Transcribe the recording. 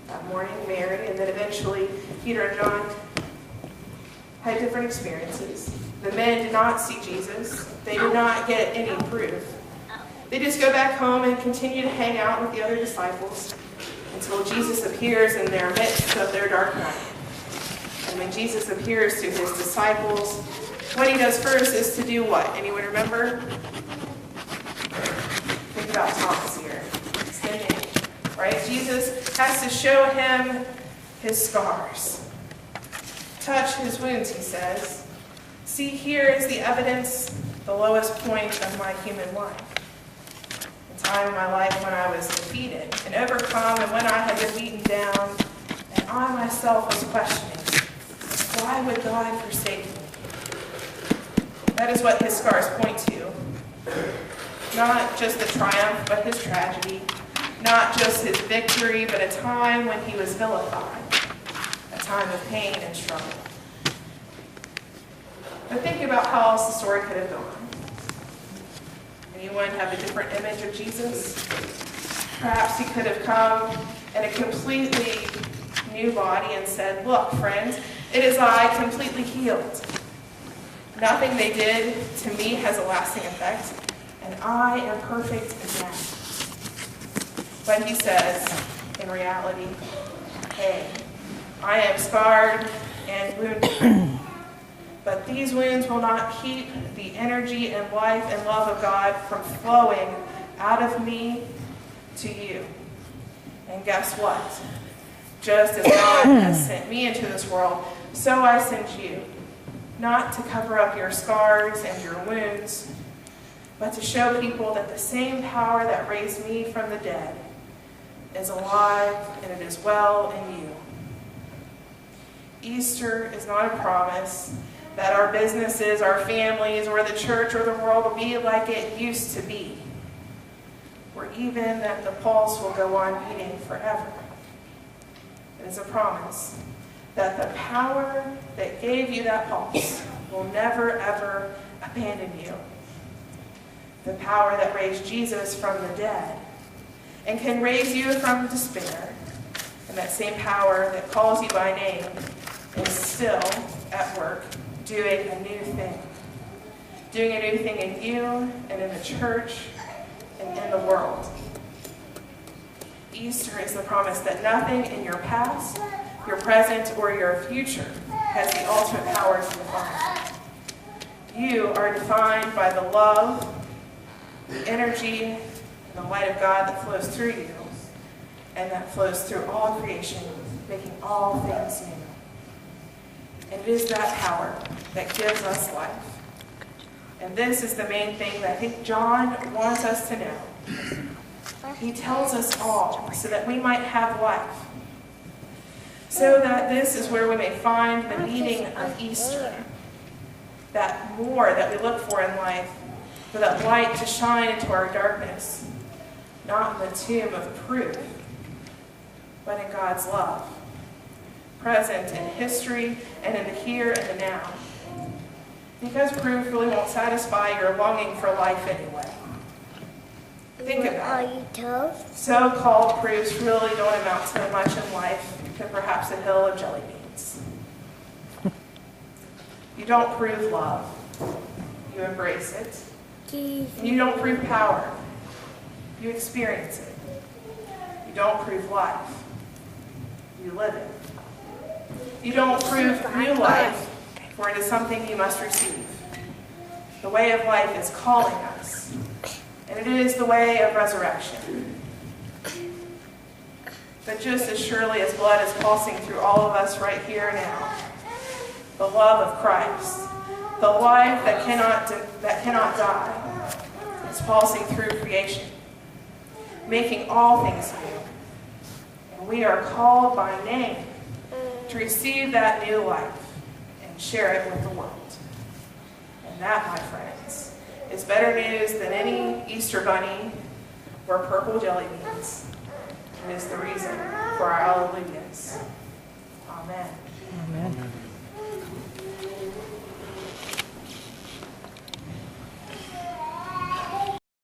that morning, Mary, and then eventually Peter and John had different experiences. The men did not see Jesus. They did not get any proof. They just go back home and continue to hang out with the other disciples until Jesus appears in their midst of their dark night. And when Jesus appears to his disciples, what he does first is to do what? Anyone remember? Think about Thomas here. Standing, right? Jesus has to show him his scars. Touch his wounds, he says. See, here is the evidence, the lowest point of my human life. The time in my life when I was defeated and overcome, and when I had been beaten down, and I myself was questioning, why would God forsake me? That is what his scars point to. Not just the triumph, but his tragedy. Not just his victory, but a time when he was vilified. A time of pain and struggle. But think about how else the story could have gone. Anyone have a different image of Jesus? Perhaps he could have come in a completely new body and said, look, friends, it is I, completely healed. Nothing they did to me has a lasting effect, and I am perfect again. But he says, in reality, hey, I am scarred and wounded. But these wounds will not keep the energy and life and love of God from flowing out of me to you. And guess what? Just as God has sent me into this world, so I send you. Not to cover up your scars and your wounds, but to show people that the same power that raised me from the dead is alive and it is well in you. Easter is not a promise that our businesses, our families, or the church or the world will be like it used to be, or even that the pulse will go on beating forever. It is a promise that the power that gave you that pulse will never, ever abandon you. The power that raised Jesus from the dead and can raise you from despair, and that same power that calls you by name is still at work doing a new thing. Doing a new thing in you and in the church and in the world. Easter is the promise that nothing in your past, your present, or your future has the ultimate power to define. You are defined by the love, the energy, and the light of God that flows through you, and that flows through all creation, making all things new. And it is that power that gives us life. And this is the main thing that I think John wants us to know. He tells us all so that we might have life. So that this is where we may find the meaning of Easter. That more that we look for in life, for that light to shine into our darkness. Not in the tomb of proof, but in God's love. Present in history and in the here and the now. Because proof really won't satisfy your longing for life anyway. Think about it. So-called proofs really don't amount to much in life than perhaps a hill of jelly beans. You don't prove love. You embrace it. And you don't prove power. You experience it. You don't prove life. You live it. You don't prove new life, for it is something you must receive. The way of life is calling us, and it is the way of resurrection. But just as surely as blood is pulsing through all of us right here now, the love of Christ, the life that cannot die, is pulsing through creation, making all things new. And we are called by name to receive that new life and share it with the world. And that, my friends, is better news than any Easter bunny or purple jelly beans. And is the reason for our alleluias. Amen. Amen.